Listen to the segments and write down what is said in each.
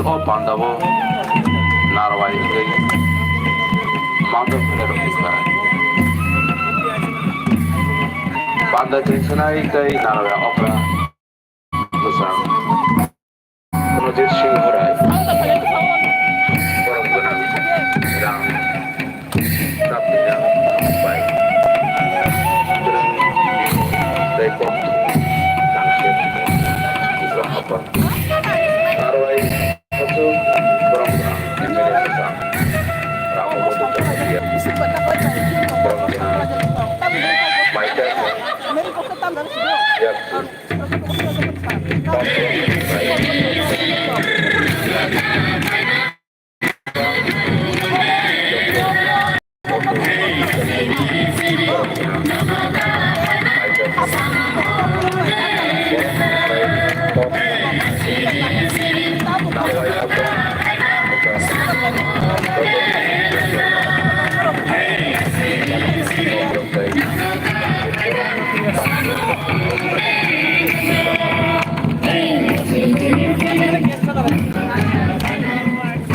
o pandabo narwai ngai mando phero isba panda tensionai kai narwai opera musang kono je sing horai korong guna rang tapnya bai dai kom tangship isra apa narwai satu korong guna emere musang ramo bodo dia korong guna baiknya ya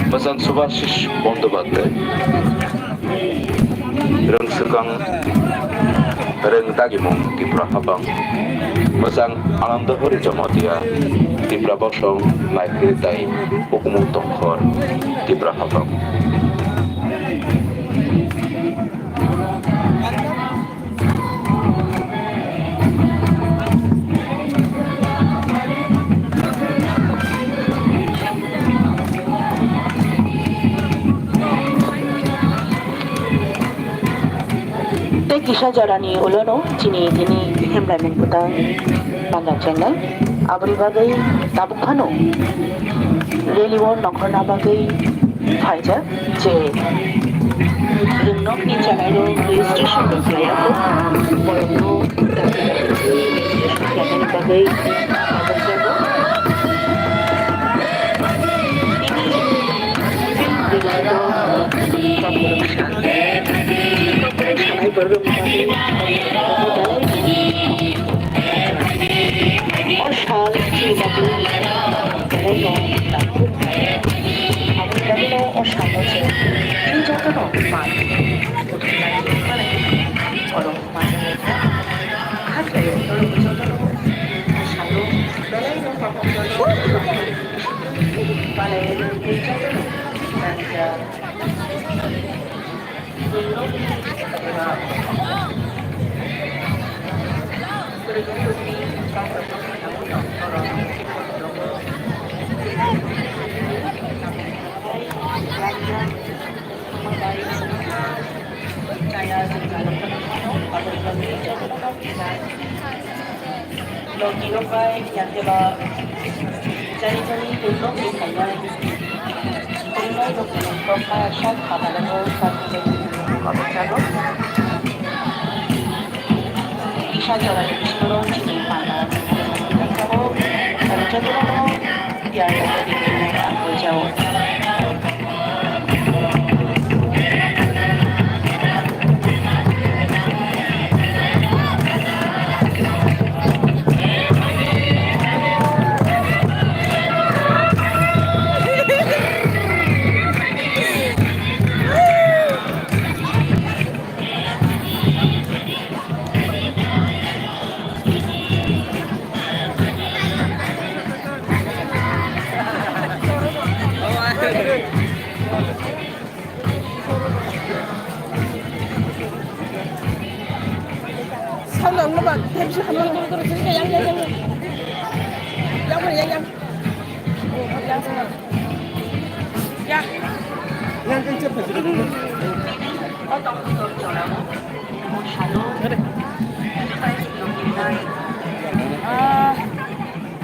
Pesan Subhasis Bondobate Reng Sekang Reng Tagimong Tipra Habang Pesan Ananda Hori Jamatia Tipra Bosong Lai Kritai Hukumu Tongkhor Tipra Habang Kisah jarani ulono cini ini hemlamen putang bangga channel abri bagai tabuk khano reliwon nongkhorna bagai phaija je ringnok ni channel registration doklaya ko borno registration bagai और शाल की बबली वो no और शालों से इन जाता no मान और मान खास करो तो जाता नो शालों पहले नो पापा वाले जाता no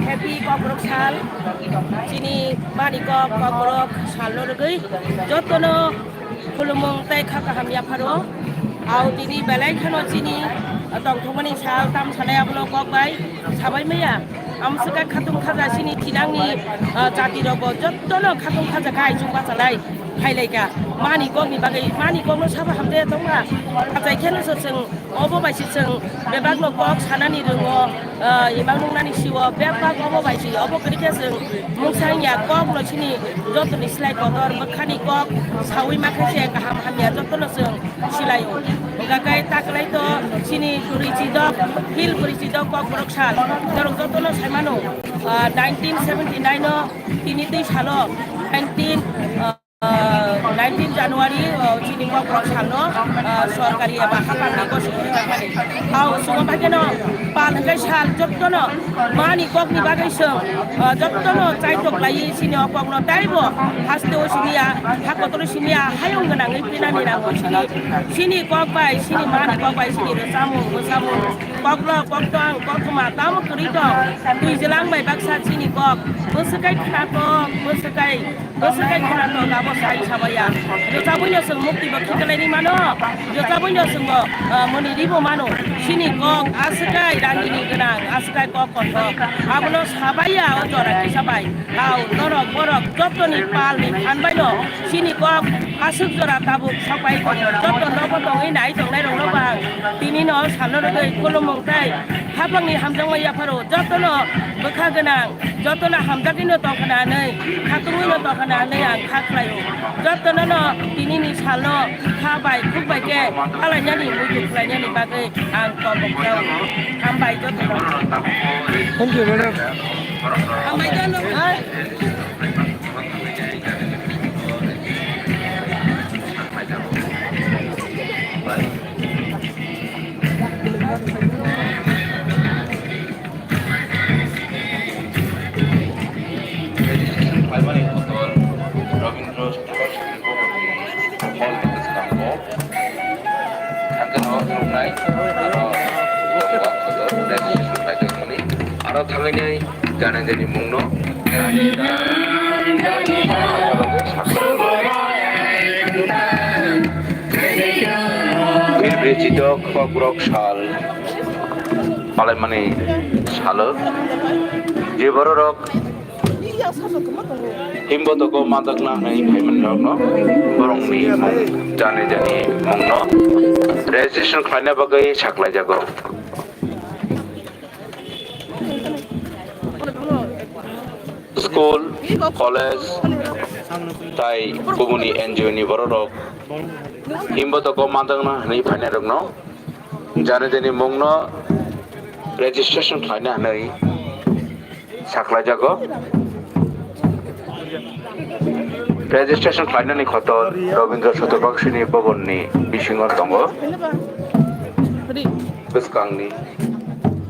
Happy Kokrok Sal, sini bani Kokrok Sal lorgui, jotono kulumong tay kakaham ya paro, au tini balai kano sini, atau thomani sal tam salai ablo kokbai, sabai maya, amsuka khatung khaja sini tinangni jati robo jotono khatung khaja kai jumpa salai, हायलायगा मानि गमनि बागै मानि गमनो साफा हामदे दंना आजाय खेनो जों अबो बायसि जों बेबाग न गक सानानि रोङो इबां नंनानि सिव बेबाग अबो बायसि अबो करिके जों मुंसाइया गक नसिनि जतनि सिलाय गदर मोखानि गक सावै माखासे गाहाम हामिया जतनो जों सिलायो गागाय ताकलाय तो सिनि पुरिचिदक हिल पुरिचिदक गक बरकसाल जरक जतनो सायमानो 1979 तिनि दै सालो 19 Januari sini kok salno sorkari eba hapani ko sini bakani au sungo bageno pan kai sal jottono mani kok ni bagai seng jottono chai tok lai sini okok no daibo haste o sini ya hakotoro sini ya hayong ganang ipinani rango sini kok bai sini mani kok bai sini samu kok lo kok tong kok ma tamu kurito tui jelang bai baksa sini kok musukai khato musukai khato gabo sai sabaya jotabunya seng mukti bakti kaleni mano jotabunya seng moni ribo mano sini kok askai rangini genang askai kok kotok abono sabaya ojora kisabai au norok borok jotoni pal ni anbai no sini kok asuk jora tabuk sabai joton nopo tongi nai tongnai rong lobang tini no salno roi kolomong tai habangni hamjang maya pharo jotono bekha genang jotona hamjakino tokana nei khatungino tokana nei ang khaklayo jotona no tini ni salno khabai khukbai ke alanya ni muju khlainya ni bagai ang komong hambai jotono Thank you, madam. hambai jono hai Arah tangannya jangan jadi mungno. Bercidok fagrok sal, paling mana salo, jeborok. Himbo toko matak na nahi payment no, borong ni jane mungno. Registration kena bagai sakla jago. School, college, tai kubuni NGO ni borok. Himbo toko matak na nahi payment no, jane mungno. Registration kena nahi sakla jago. Registration kena ni kotor Robindra Sotobakshini Bhavan ni Bishingor tongo. Beskang ni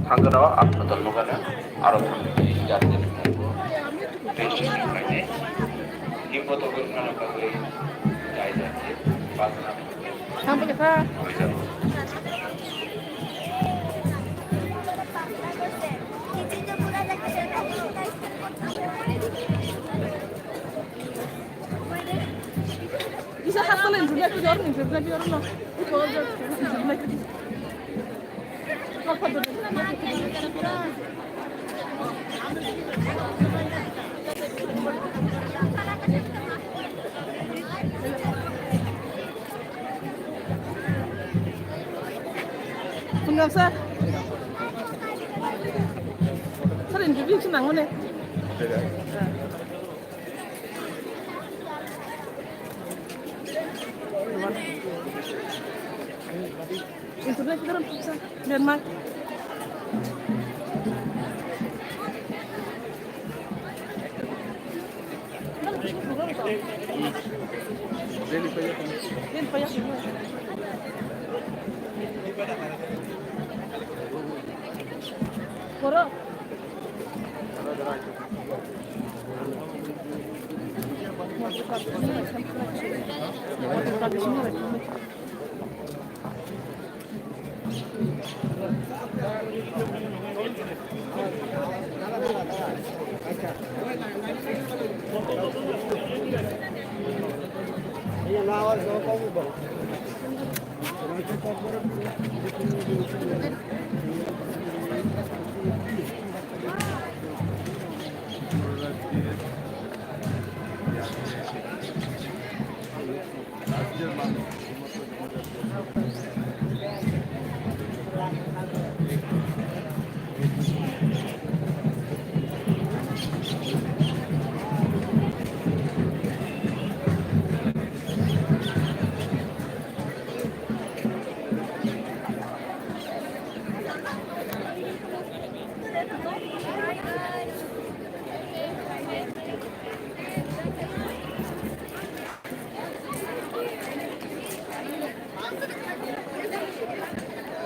hangano apnatar mugana aro jane registration kena himbo to gurna bagai jai jate pasna sampai kita bisa hasilin juga tu orang ni sebenarnya orang no itu aja enggak usah sering juga senang mana internet kita orang bisa Myanmar Koro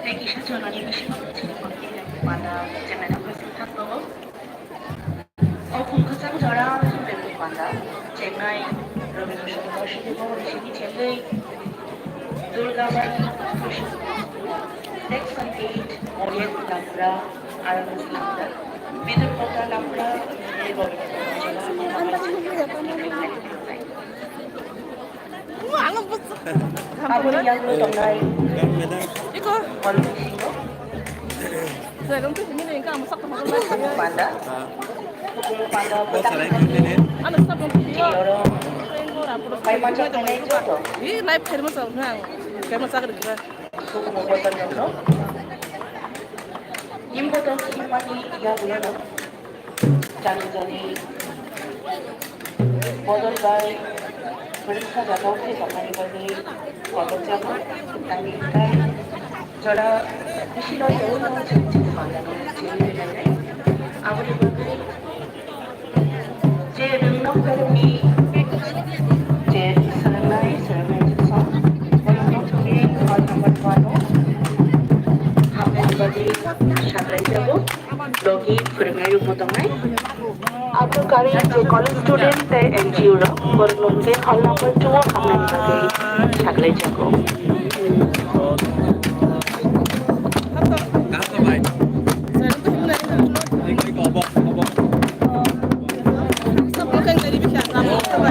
대기실 전원이 미시먼트 진입관계마다 제매나 발생하고 공크장저랑 소대국마다 제가이 러비노션 머시고 리시기 제가이 둘가바이 넥선 게이트 오리엔 라프라 아르바스 라프라 미들포타 라프라 리버리 Apa yang lu tonai? Iko. Kalau di sini, Saya kan tuh ini kan masak sama sama. panda, panda petang. Ano sa bang video? Loro, may macam mana itu tu? Ini live kayak masa nang. Kayak masa kerja. Suku membuatkan yang tu. Imbuatan simpati yang dia tu. Jadi, modal baik. Mereka jaga ke sampai bagi kodok jaga, tapi kan jada istilah itu orang cakap mana ni jadi apa dia jadi renung kami jadi serenai sah, renung kami hal nomor satu, kami bagi syarat jago, logi perengai upotamai. Abu kari je college student te NGO ra berlum ke hal number 2 kami bagi saklai jago. Saya kan tuh ini. Sebelum kan dari bikin kamu apa?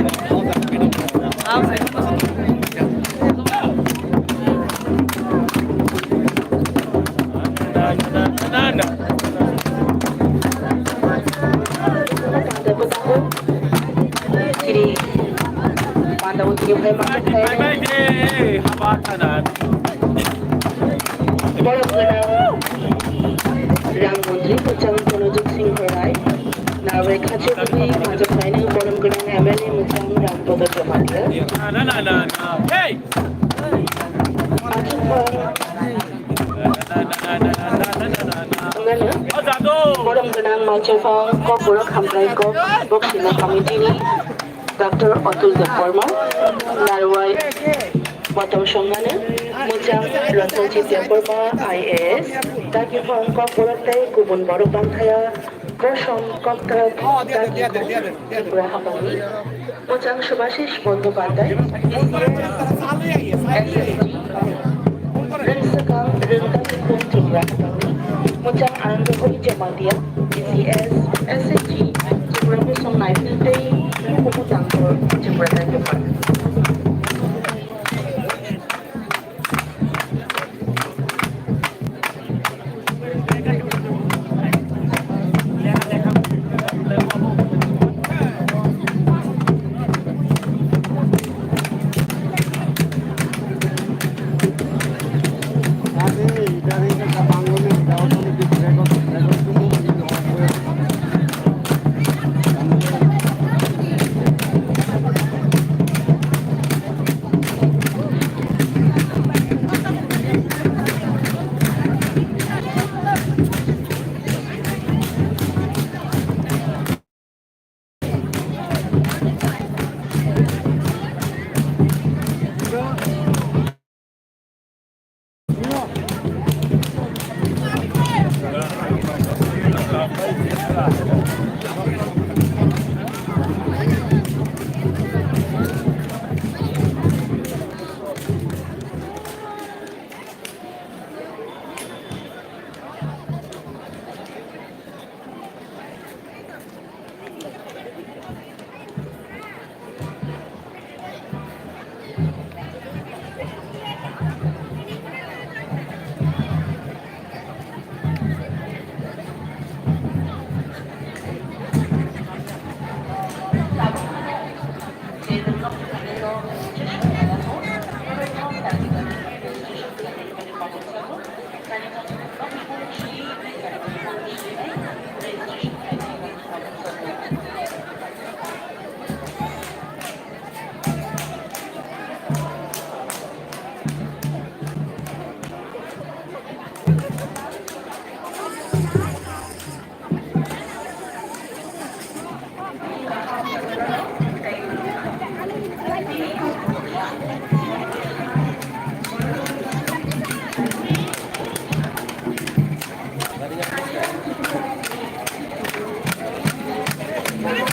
Ah, saya Jadi pada waktu yang macam saya Boleh Rang Menteri Pecang Penunjuk Singh Rai Nawe Khaci Putih Majap Saini Boleh MLA Mucang Rang Pada Jamatia Hey! Boleh Macam Kau Burak Hamrai Kau Boksina Committee ni Dr. Atul Devarma Narwai Batam Shongane Mujang Rasulji Devarma IAS Dagi Phang Kau Burak Tay Kubun Baru Bantaya Koshom Kokta Dagi Tripura Habani Mujang Subhashish Bandyopadhyay Rinsakang Rindaki Kum Tripura Habani Mujang Anandahuri Jamatia DCS SAG Tripura Kusum Naifil Day Kumutangkor Tripura Tayupan Hãy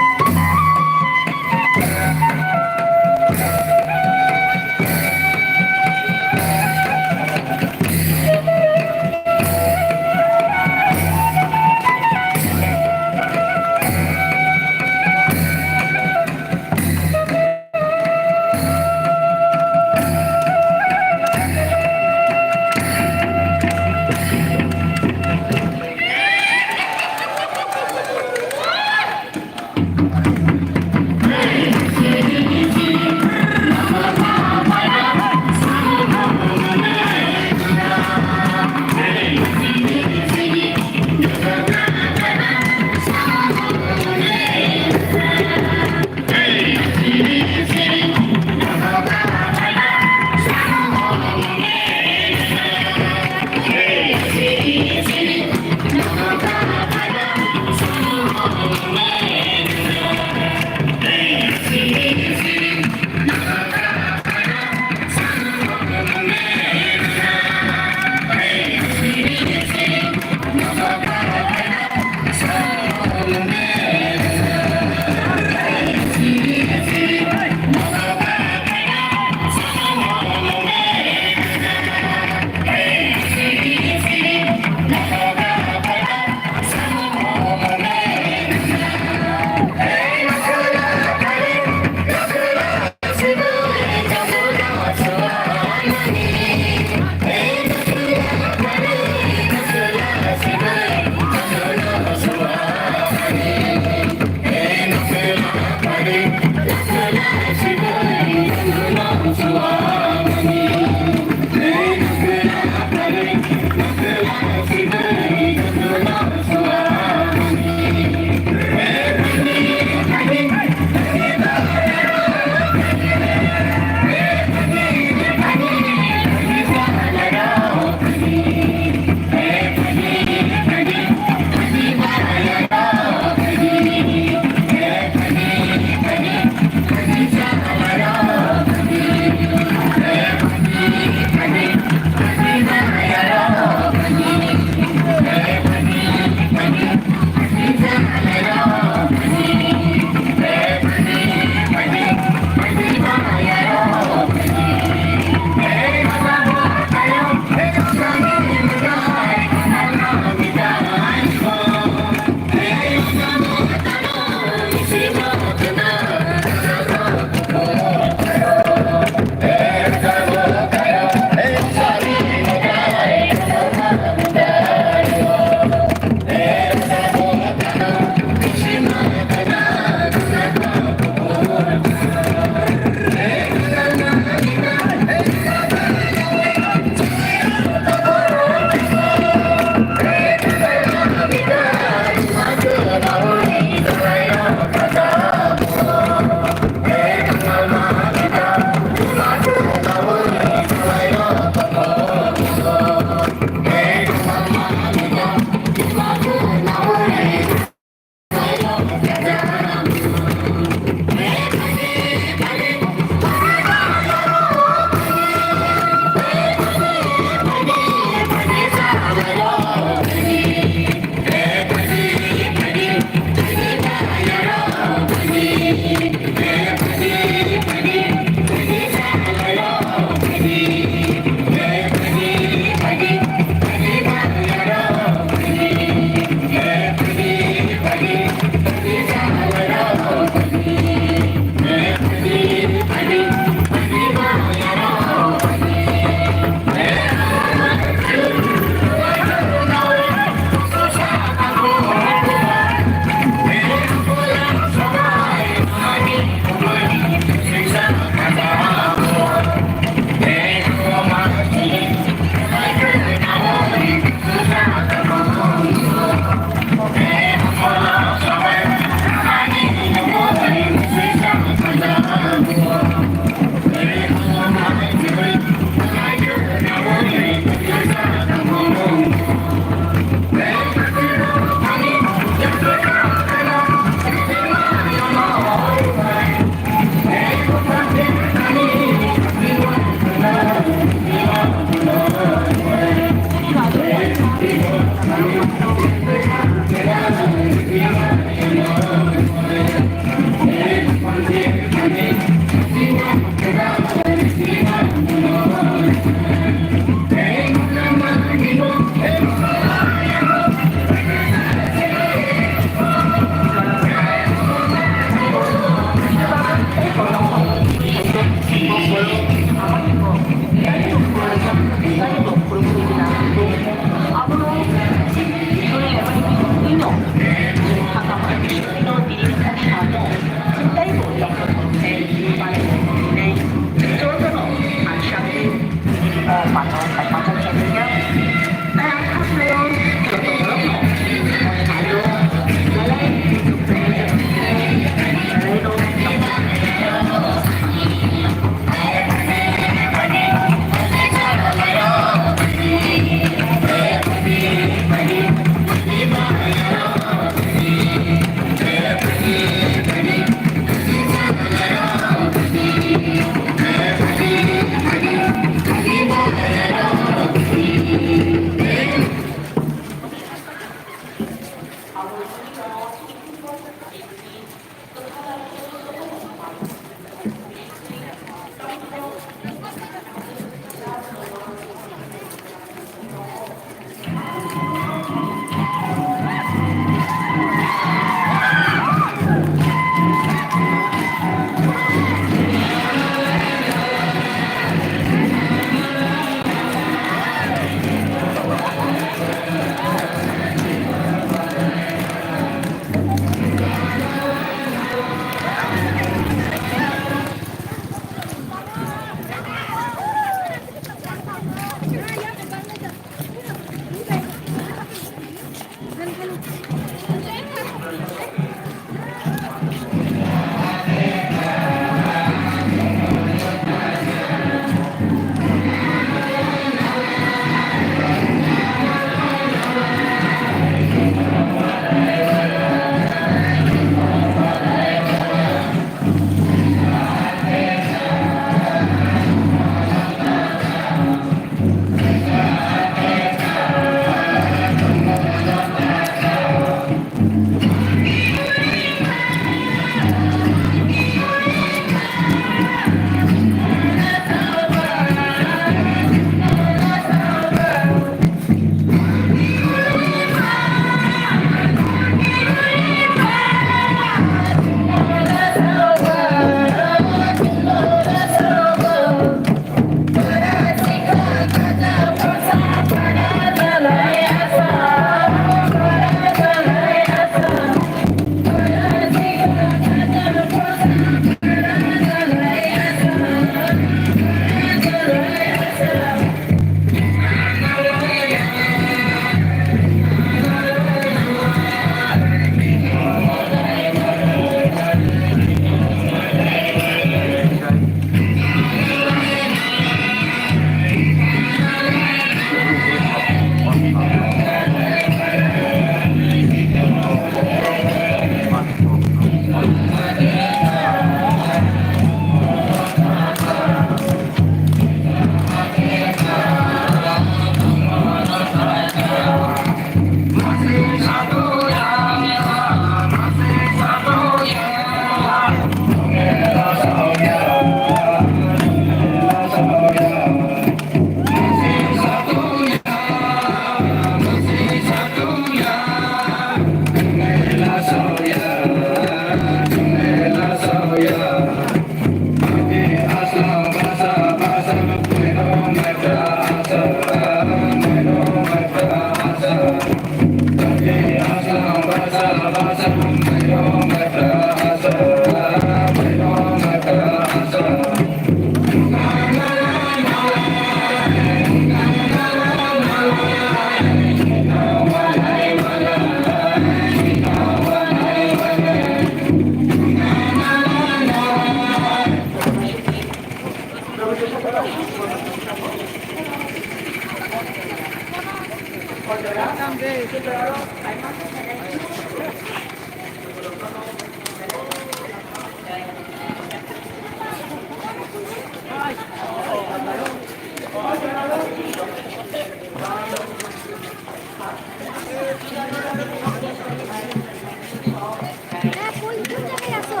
কোন জায়গায় আছো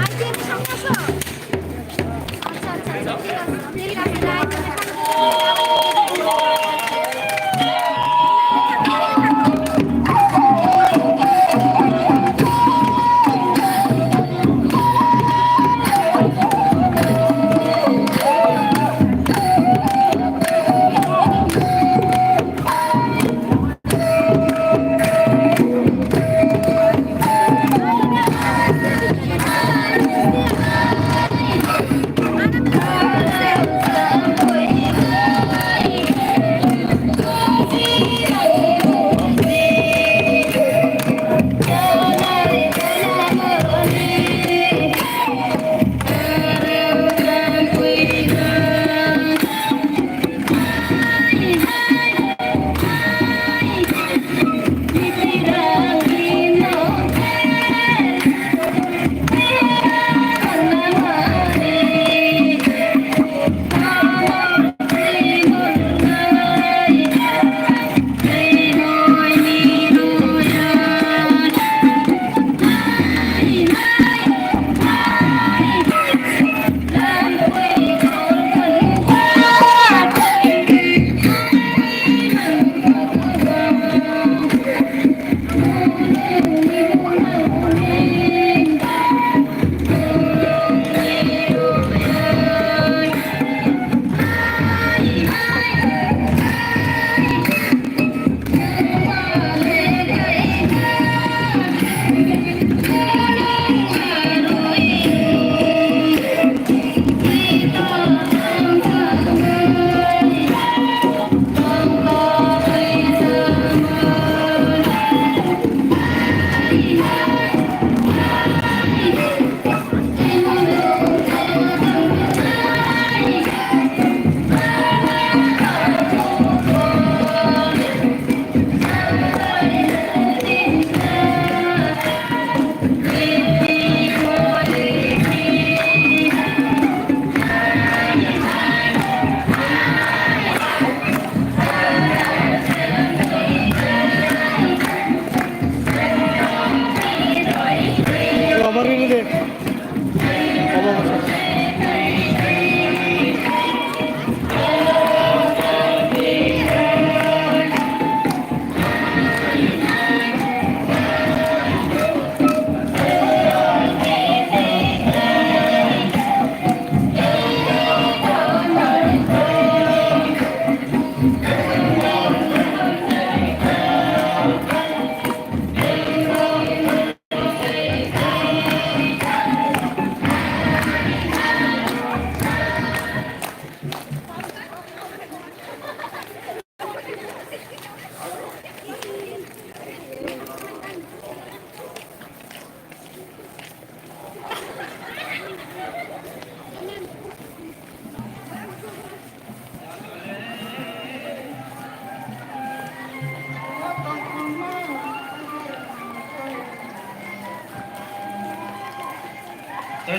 আজকে সামনে আসো আচ্ছা আচ্ছা ঠিক আছে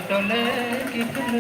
চলে কি ফুল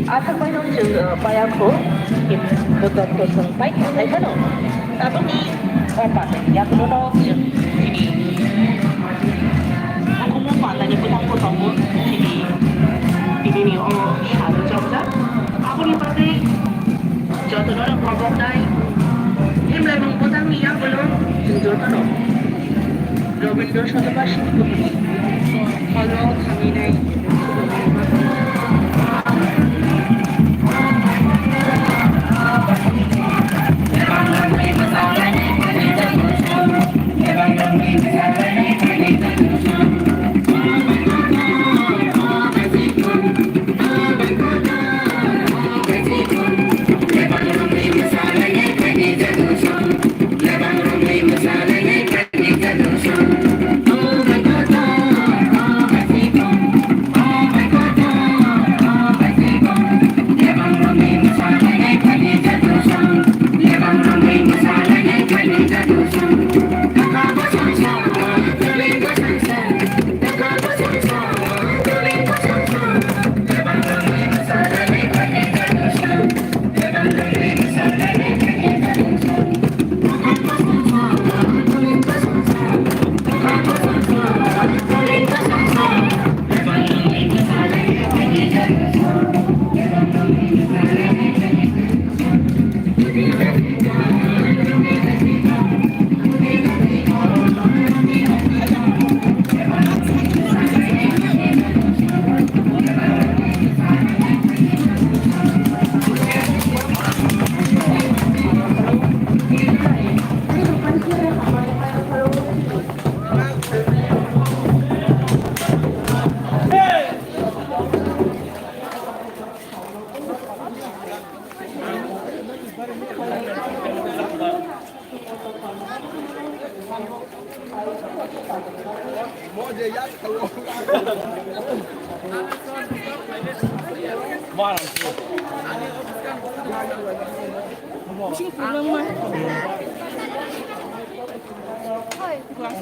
Atakbayong bayako kagagkosong pay ay kano. Tapos ni yang kedua ini aku mau pada ni putang potong ini ni ada jawab aku ni pada jatuh dalam program dai himlai mengpotong ni yang belum jatuh no Robindo Shotobashin kalau kami naik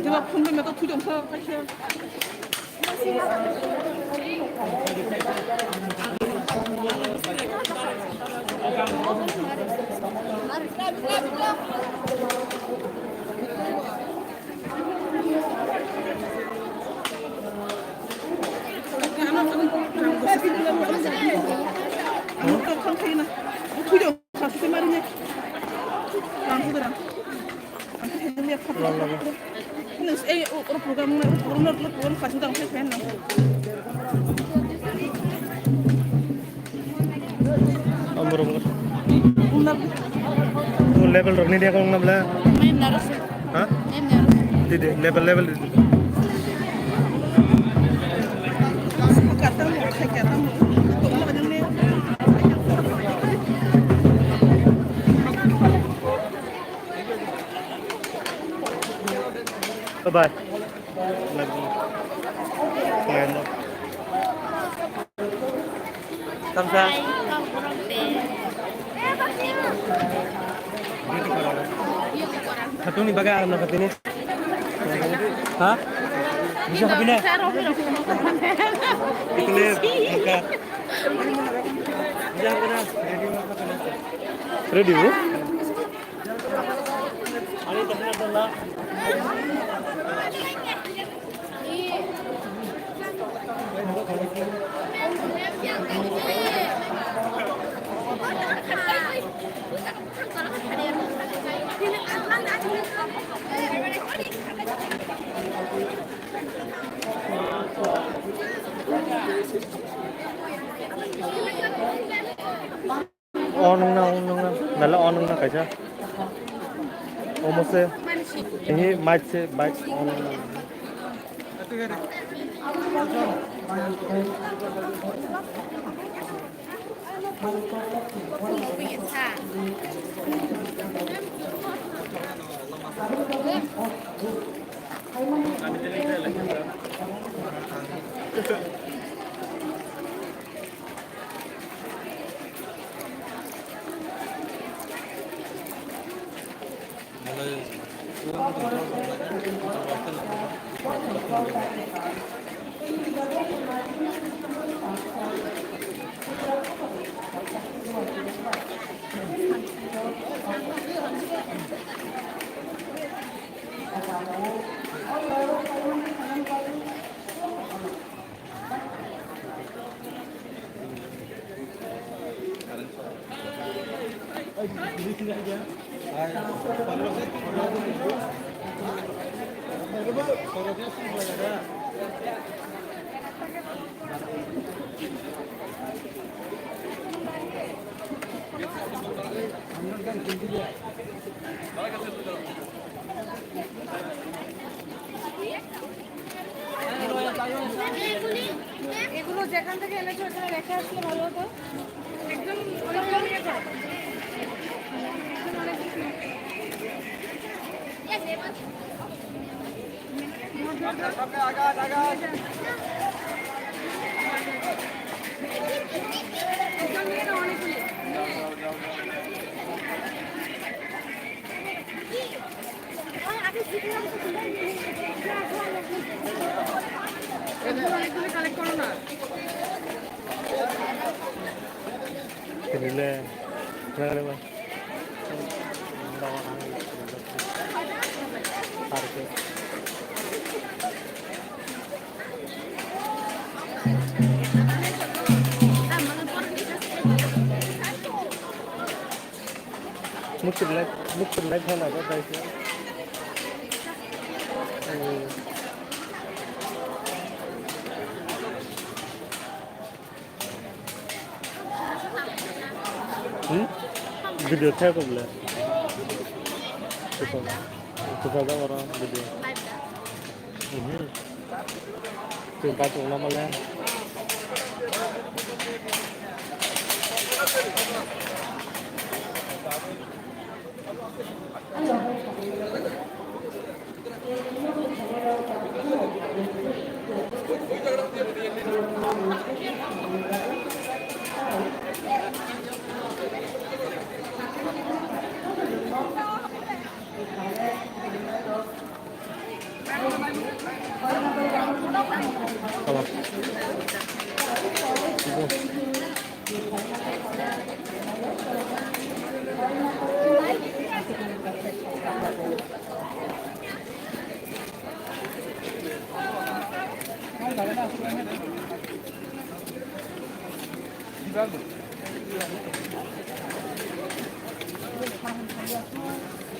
제가 폰되면 또 투정서 하시오. program kasih tang fan na. Amro level rokni dia kong namla. Main naras. Ha? Main naras. Dide level. Kata mo kata mo. Tunggu aja nih. Bye bye. Kaya no. Kamsa. Satu nih bagai anak ini. Hah? Bisa kabinnya? Clear. Ready bu? Ali terlihat adalah. On na, nala on na kaya. Almost ini match on na. এগুলো যেখান থেকে এনেছো ওখানে রেখে আসলে ভালো হতো একদম অনেক কমিয়ে দাও কালেক্ট করো না Kinile. Mukti like है ना क्या पैसे? Video थे कब ले? तो ज़्यादा और video. तो बात होना मल्ला.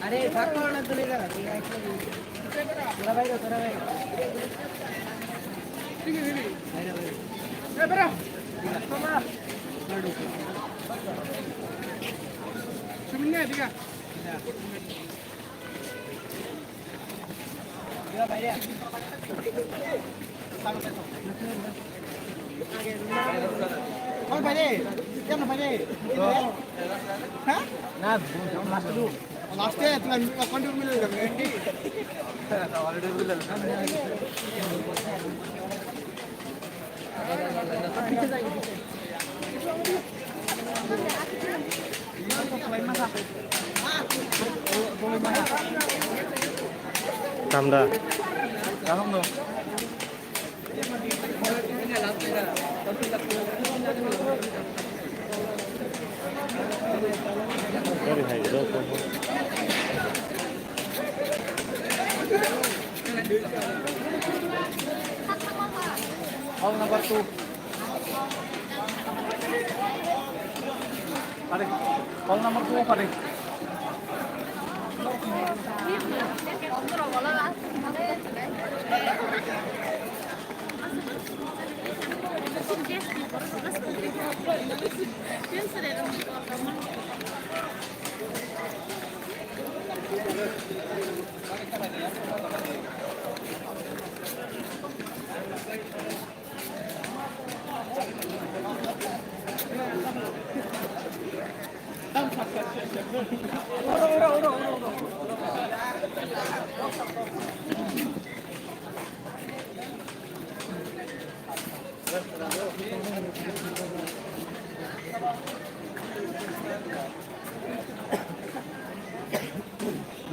अरे भाग ना चलेगा Tanda. Kahong no. Very high. Hall number 2. Pare. Hall number 2 pare.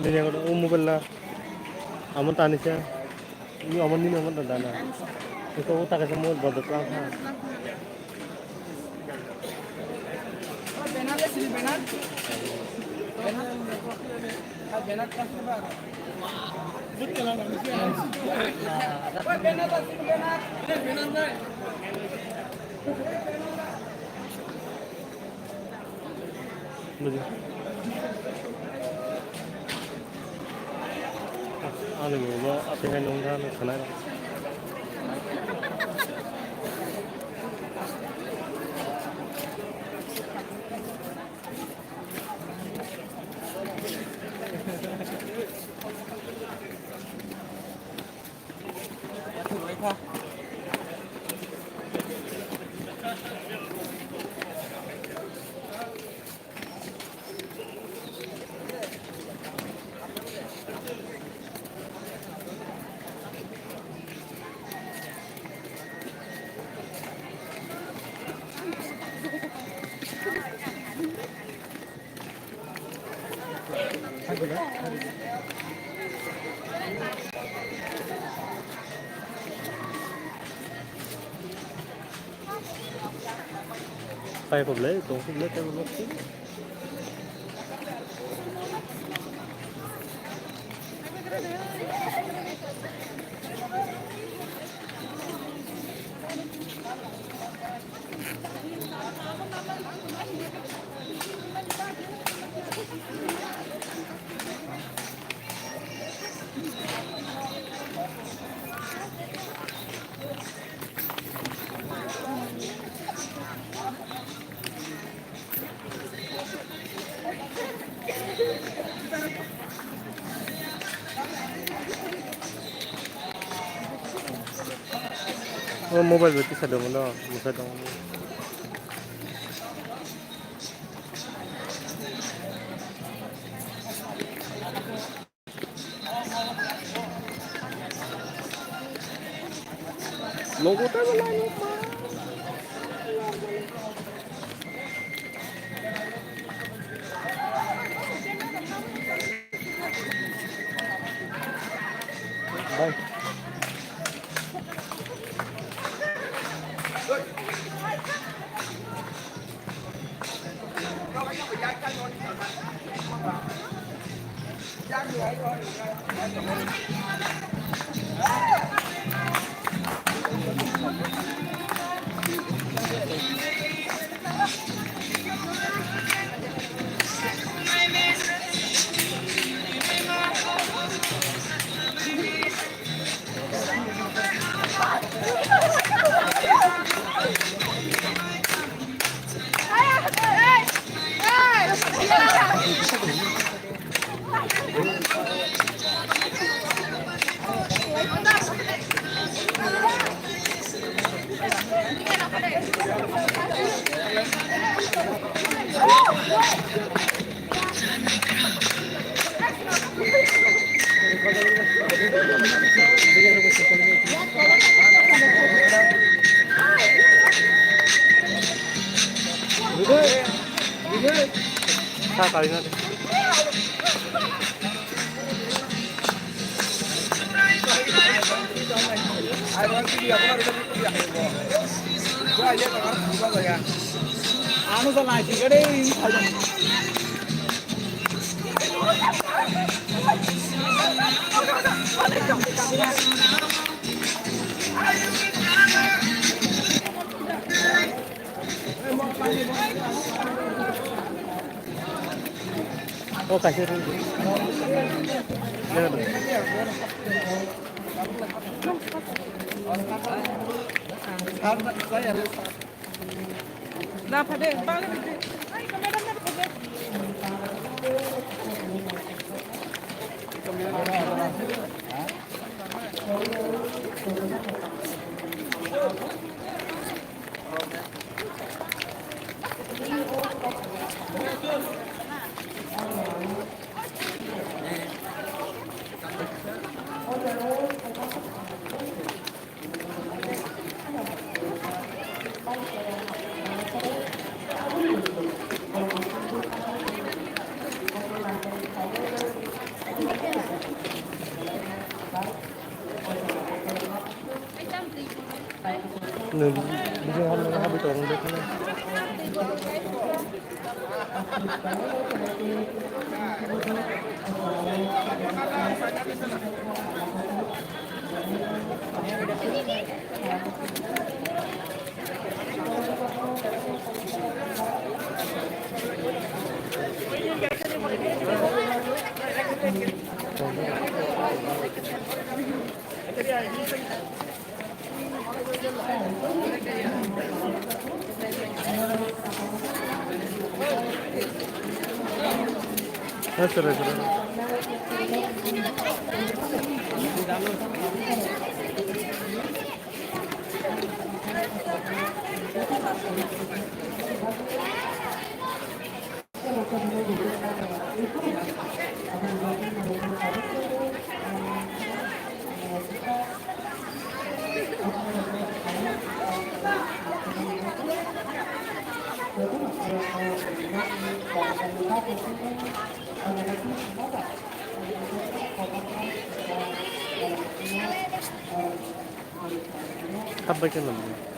Ini yang mobile lah. Aman tani sih. Ini aman ini aman dana. Itu utak semua berada pelan. Ano mo atingan nung sana. Tay public, tong public cái lúc đó. Oh, mobile berarti sedang mana? Sedang. Logo tayo lang pa. Bye. Kali nanti. Anu to lai gade Oh, kasih dulu. Jangan. Nah, pada balik itu. Ay, kamera na pada. Nung bisa habis orang deh kan. Sudah. Sampaikan namanya.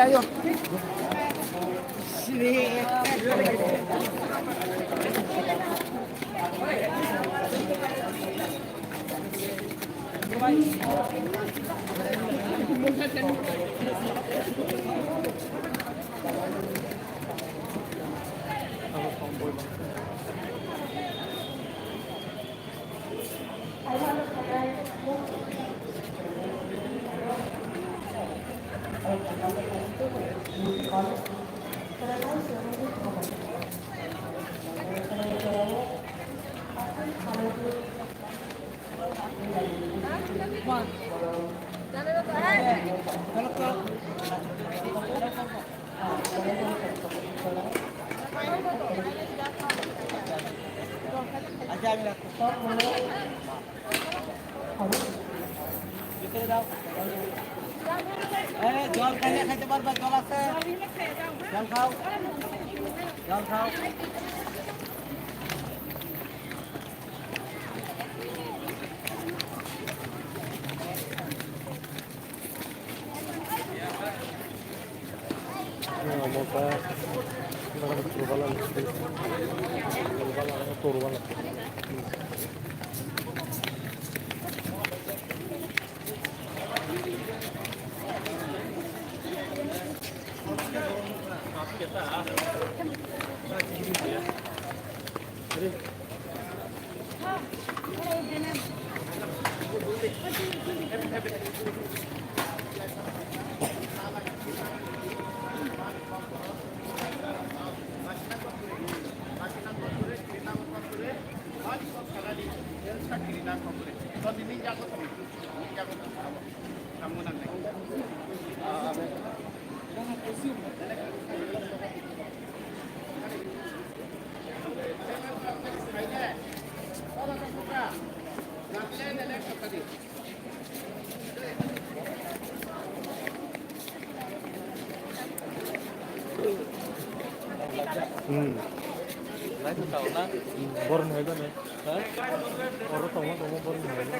ayo. Sini. জল খাইলে খাইতে পারবা, জল আছে, জল খাও, জল খাও। Moka nak turbalan turbalan born hega me oro tomo born hega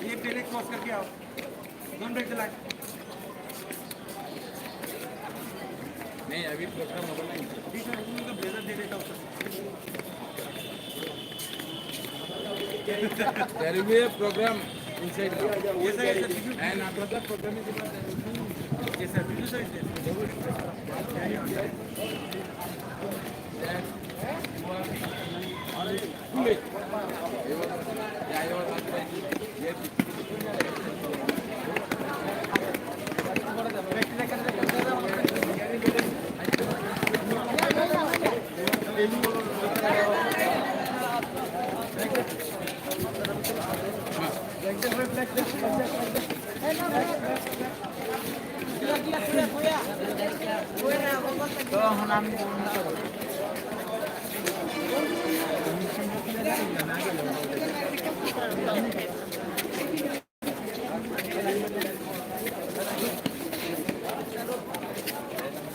ये पहले क्रॉस करके आओ डोंट ब्रेक द लाइन नहीं अभी प्रोग्राम होगा नहीं ठीक है उनका ब्लेजर दे देता हूं there will be a program inside yes sir and after that program is yes sir video sir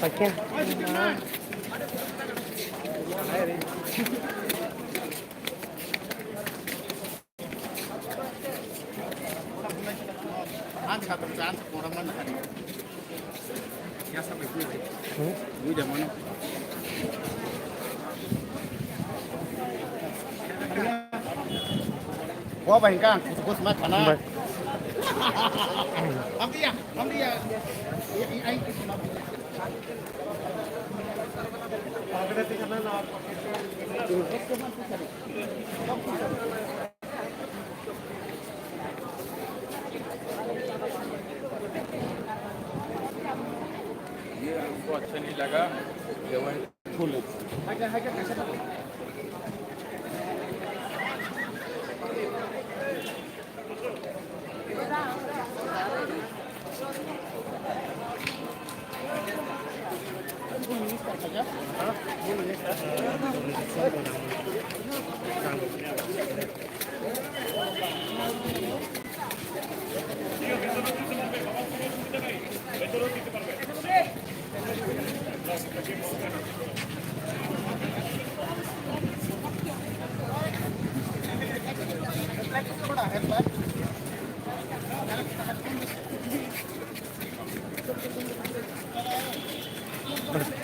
Pakai. Có bánh càng, có smart khả năng. Không đi à. Anh. ये हमको अच्छा नहीं लगा फुल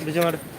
Bisa